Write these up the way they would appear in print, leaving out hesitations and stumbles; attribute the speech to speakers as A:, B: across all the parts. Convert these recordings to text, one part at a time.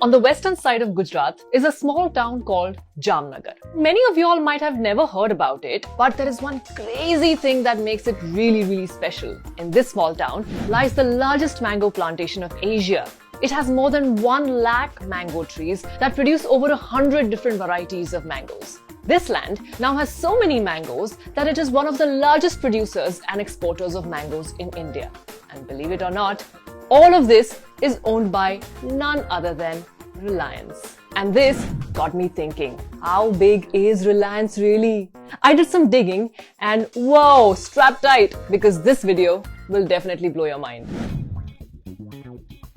A: On the western side of Gujarat is a small town called Jamnagar. Many of you all might have never heard about it, but there is one crazy thing that makes it really special. In this small town lies the largest mango plantation of Asia. It has more than 1 lakh mango trees that produce over 100 different varieties of mangoes. This land now has so many mangoes that it is one of the largest producers and exporters of mangoes in India. And believe it or not, all of this is owned by none other than Reliance. And this got me thinking, how big is Reliance really? I did some digging and whoa, strap tight because this video will definitely blow your mind.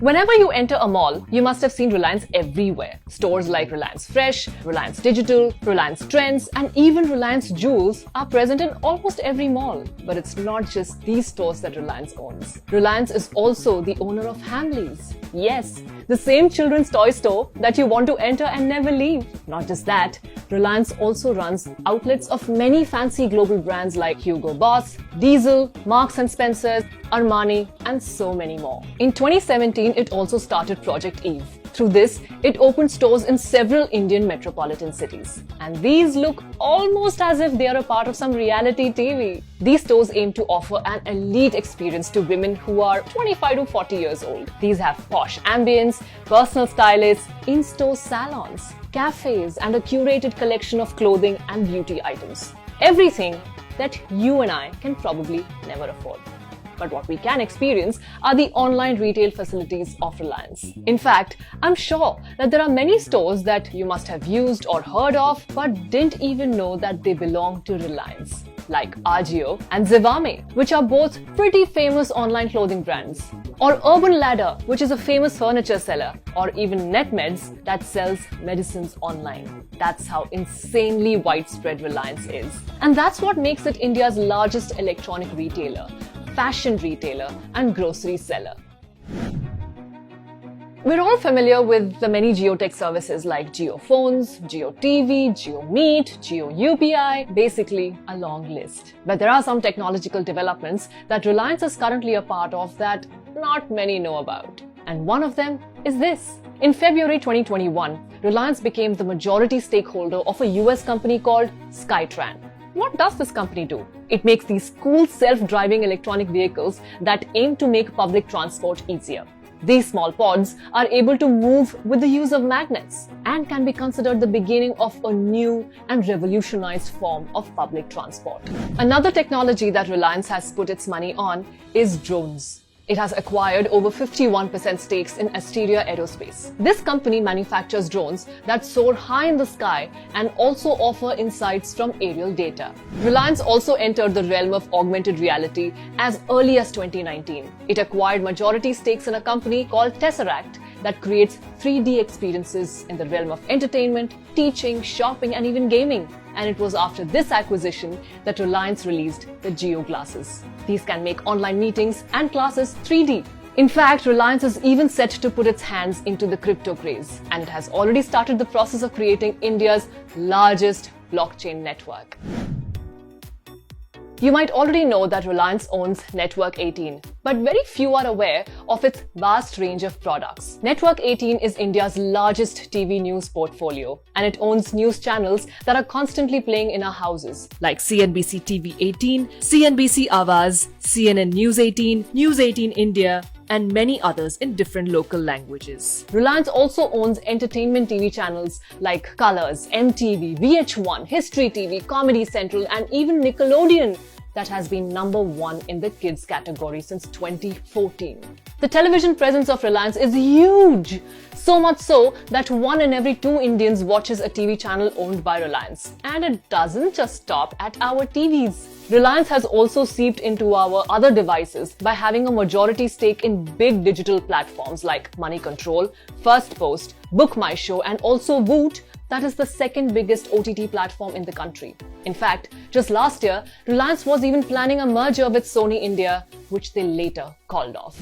A: Whenever you enter a mall, you must have seen Reliance everywhere. Stores like Reliance Fresh, Reliance Digital, Reliance Trends, and even Reliance Jewels are present in almost every mall. But it's not just these stores that Reliance owns. Reliance is also the owner of Hamleys. Yes, the same children's toy store that you want to enter and never leave. Not just that, Reliance also runs outlets of many fancy global brands like Hugo Boss, Diesel, Marks & Spencer, Armani, and so many more. In 2017, it also started Project Eve. Through this, it opened stores in several Indian metropolitan cities. And these look almost as if they are a part of some reality TV. These stores aim to offer an elite experience to women who are 25 to 40 years old. These have posh ambience, personal stylists, in-store salons, cafes, and a curated collection of clothing and beauty items. Everything that you and I can probably never afford. But what we can experience are the online retail facilities of Reliance. In fact, I'm sure that there are many stores that you must have used or heard of but didn't even know that they belong to Reliance, like Ajio and Zivame, which are both pretty famous online clothing brands. Or Urban Ladder, which is a famous furniture seller, or even NetMeds that sells medicines online. That's how insanely widespread Reliance is. And that's what makes it India's largest electronic retailer, fashion retailer, and grocery seller. We're all familiar with the many geotech services like JioPhones, JioTV, JioMeet, JioUPI, basically a long list. But there are some technological developments that Reliance is currently a part of that not many know about. And one of them is this. In February 2021, Reliance became the majority stakeholder of a US company called Skytran. What does this company do? It makes these cool self-driving electronic vehicles that aim to make public transport easier. These small pods are able to move with the use of magnets and can be considered the beginning of a new and revolutionized form of public transport. Another technology that Reliance has put its money on is drones. It has acquired over 51% stakes in Asteria Aerospace. This company manufactures drones that soar high in the sky and also offer insights from aerial data. Reliance also entered the realm of augmented reality as early as 2019. It acquired majority stakes in a company called Tesseract that creates 3D experiences in the realm of entertainment, teaching, shopping, and even gaming. And it was after this acquisition that Reliance released the Jio glasses. These can make online meetings and classes 3D. In fact, Reliance is even set to put its hands into the crypto craze, and it has already started the process of creating India's largest blockchain network. You might already know that Reliance owns Network 18, but very few are aware of its vast range of products. Network 18 is India's largest TV news portfolio, and it owns news channels that are constantly playing in our houses, like CNBC TV 18, CNBC Awaz, CNN News 18, News 18 India, and many others in different local languages. Reliance also owns entertainment TV channels like Colors, MTV, VH1, History TV, Comedy Central, and even Nickelodeon that has been #1 in the kids category since 2014. The television presence of Reliance is huge, so much so that 1 in every 2 Indians watches a TV channel owned by Reliance. And it doesn't just stop at our TVs. Reliance has also seeped into our other devices by having a majority stake in big digital platforms like Money Control, First Post, Book My Show, and also Voot, that is the second biggest OTT platform in the country. In fact, just last year, Reliance was even planning a merger with Sony India, which they later called off.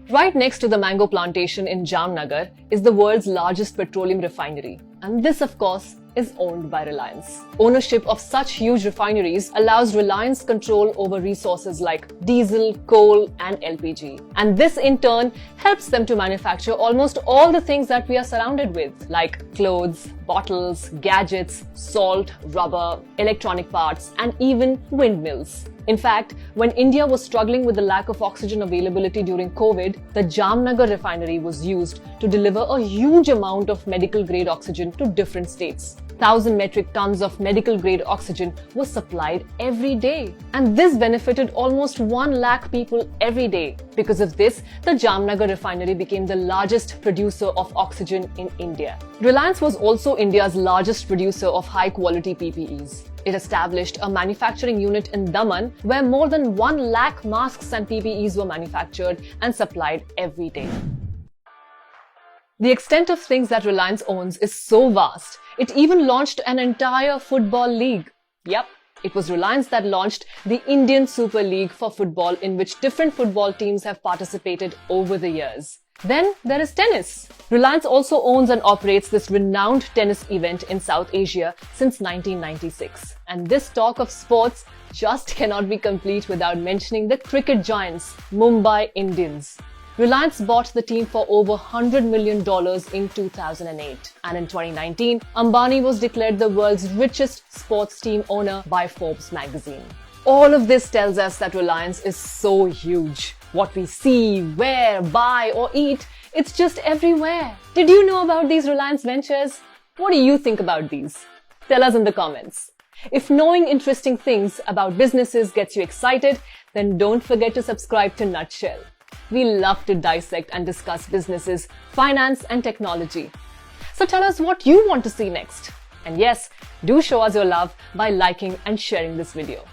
A: Right next to the mango plantation in Jamnagar is the world's largest petroleum refinery. And this, of course, is owned by Reliance. Ownership of such huge refineries allows Reliance control over resources like diesel, coal, and LPG. And this in turn helps them to manufacture almost all the things that we are surrounded with, like clothes, bottles, gadgets, salt, rubber, electronic parts, and even windmills. In fact, when India was struggling with the lack of oxygen availability during COVID, the Jamnagar refinery was used to deliver a huge amount of medical-grade oxygen to different states. 1,000 metric tons of medical-grade oxygen was supplied every day. And this benefited almost 1 lakh people every day. Because of this, the Jamnagar refinery became the largest producer of oxygen in India. Reliance was also India's largest producer of high-quality PPEs. It established a manufacturing unit in Daman where more than 1 lakh masks and PPEs were manufactured and supplied every day. The extent of things that Reliance owns is so vast, it even launched an entire football league. Yep, it was Reliance that launched the Indian Super League for football, in which different football teams have participated over the years. Then there is tennis. Reliance also owns and operates this renowned tennis event in South Asia since 1996. And this talk of sports just cannot be complete without mentioning the cricket giants, Mumbai Indians. Reliance bought the team for over $100 million in 2008. And in 2019, Ambani was declared the world's richest sports team owner by Forbes magazine. All of this tells us that Reliance is so huge. What we see, wear, buy, or eat, it's just everywhere. Did you know about these Reliance ventures? What do you think about these? Tell us in the comments. If knowing interesting things about businesses gets you excited, then don't forget to subscribe to Nutshell. We love to dissect and discuss businesses, finance, and technology. So tell us what you want to see next. And yes, do show us your love by liking and sharing this video.